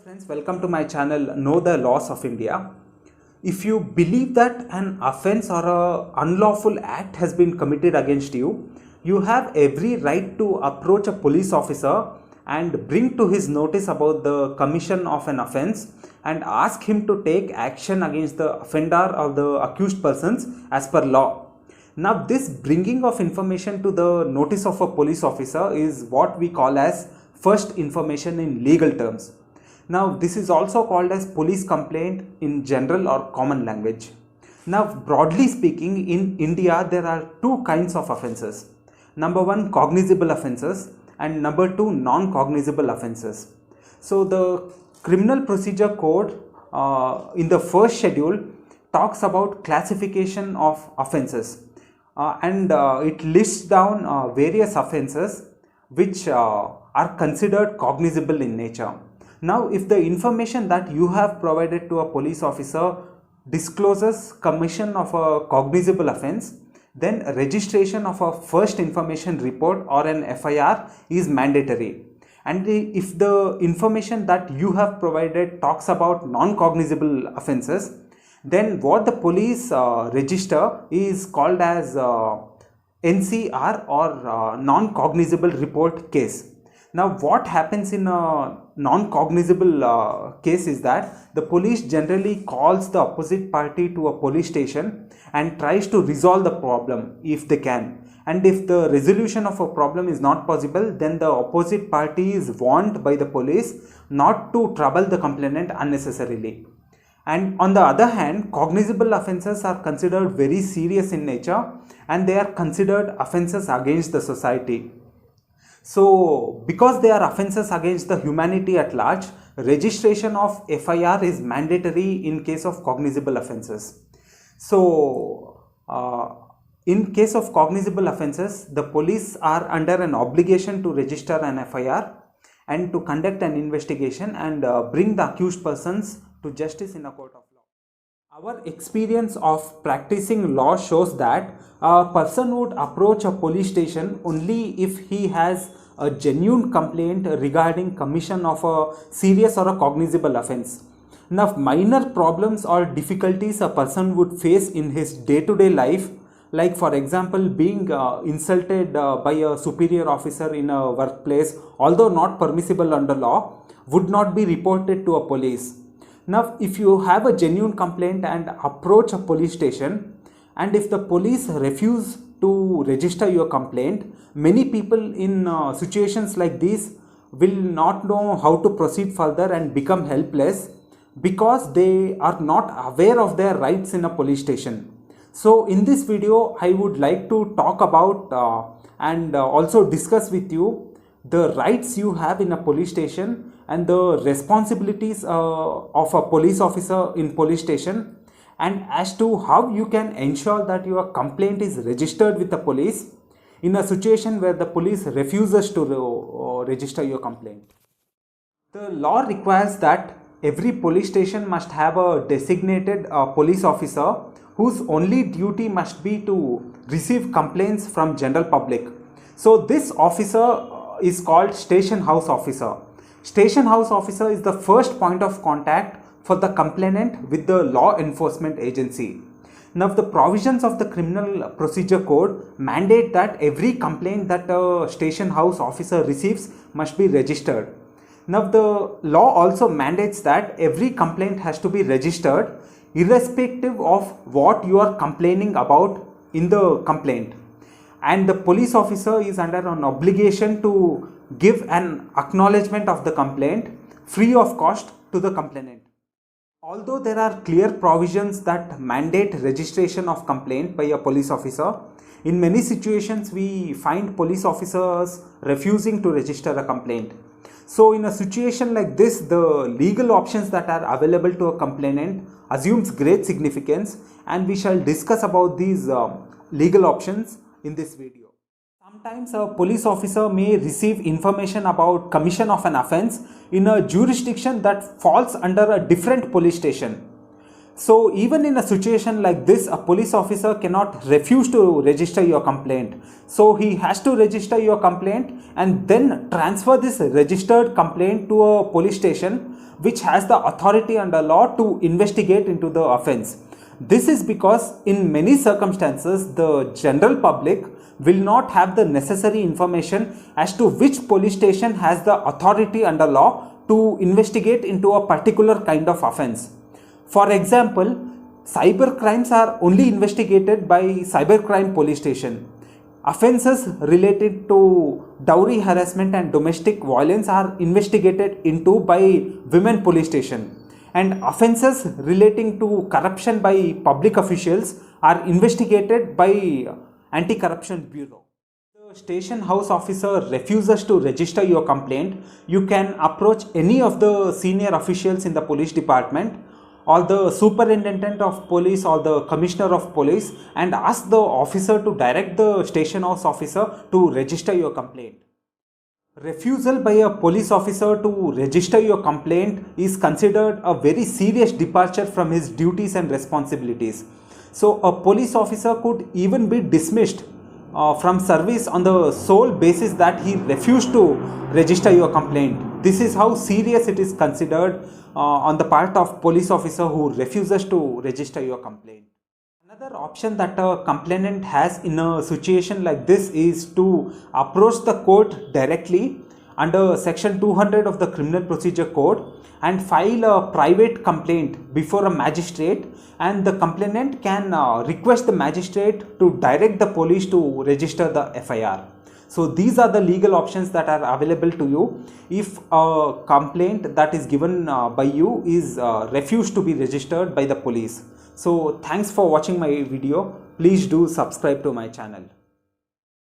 Friends, welcome to my channel Know the Laws of India. If you believe that an offense or a unlawful act has been committed against you, you have every right to approach a police officer and bring to his notice about the commission of an offense and ask him to take action against the offender or the accused persons as per law. Now, this bringing of information to the notice of a police officer is what we call as first information in legal terms. Now, this is also called as police complaint in general or common language. Now, broadly speaking, in India, there are two kinds of offences. Number one, cognizable offences, and number two, non-cognizable offences. So, the Criminal Procedure Code in the first schedule talks about classification of offences and it lists down various offences which are considered cognizable in nature. Now, if the information that you have provided to a police officer discloses commission of a cognizable offence, then registration of a first information report or an FIR is mandatory. And if the information that you have provided talks about non-cognizable offences, then what the police register is called as NCR or non-cognizable report case. Now, what happens in a non-cognizable case is that the police generally calls the opposite party to a police station and tries to resolve the problem if they can. And if the resolution of a problem is not possible, then the opposite party is warned by the police not to trouble the complainant unnecessarily. And on the other hand, cognizable offences are considered very serious in nature and they are considered offences against the society. So, because they are offences against the humanity at large, registration of FIR is mandatory in case of cognizable offences. So, in case of cognizable offences, the police are under an obligation to register an FIR and to conduct an investigation and bring the accused persons to justice in a court of law. Our experience of practicing law shows that a person would approach a police station only if he has a genuine complaint regarding commission of a serious or a cognizable offense. Now, minor problems or difficulties a person would face in his day-to-day life, like for example being insulted by a superior officer in a workplace, although not permissible under law, would not be reported to a police. Now, if you have a genuine complaint and approach a police station, and if the police refuse to register your complaint, many people in situations like this will not know how to proceed further and become helpless because they are not aware of their rights in a police station. So, in this video, I would like to talk about and also discuss with you the rights you have in a police station and the responsibilities of a police officer in police station, and as to how you can ensure that your complaint is registered with the police in a situation where the police refuses to register your complaint. The law requires that every police station must have a designated police officer whose only duty must be to receive complaints from general public. So this officer is called station house officer. Station house officer is the first point of contact for the complainant with the law enforcement agency. Now, the provisions of the Criminal Procedure Code mandate that every complaint that a station house officer receives must be registered. Now, the law also mandates that every complaint has to be registered irrespective of what you are complaining about in the complaint. And the police officer is under an obligation to give an acknowledgement of the complaint free of cost to the complainant. Although there are clear provisions that mandate registration of complaint by a police officer, in many situations we find police officers refusing to register a complaint. So in a situation like this, the legal options that are available to a complainant assumes great significance, and we shall discuss about these legal options in this video. Sometimes a police officer may receive information about commission of an offence in a jurisdiction that falls under a different police station. So even in a situation like this, a police officer cannot refuse to register your complaint. So he has to register your complaint and then transfer this registered complaint to a police station which has the authority under law to investigate into the offense. This is because in many circumstances the general public will not have the necessary information as to which police station has the authority under law to investigate into a particular kind of offense. For example, cyber crimes are only investigated by cybercrime police station. Offences related to dowry harassment and domestic violence are investigated into by women police station. And offences relating to corruption by public officials are investigated by Anti-Corruption Bureau. The station house officer refuses to register your complaint, you can approach any of the senior officials in the police department or the superintendent of police or the commissioner of police and ask the officer to direct the station house officer to register your complaint. Refusal by a police officer to register your complaint is considered a very serious departure from his duties and responsibilities. So a police officer could even be dismissed from service on the sole basis that he refused to register your complaint. This is how serious it is considered on the part of police officer who refuses to register your complaint. Another option that a complainant has in a situation like this is to approach the court directly under section 200 of the Criminal Procedure Code and file a private complaint before a magistrate, and the complainant can request the magistrate to direct the police to register the FIR. So these are the legal options that are available to you if a complaint that is given by you is refused to be registered by the police. So thanks for watching my video. Please do subscribe to my channel.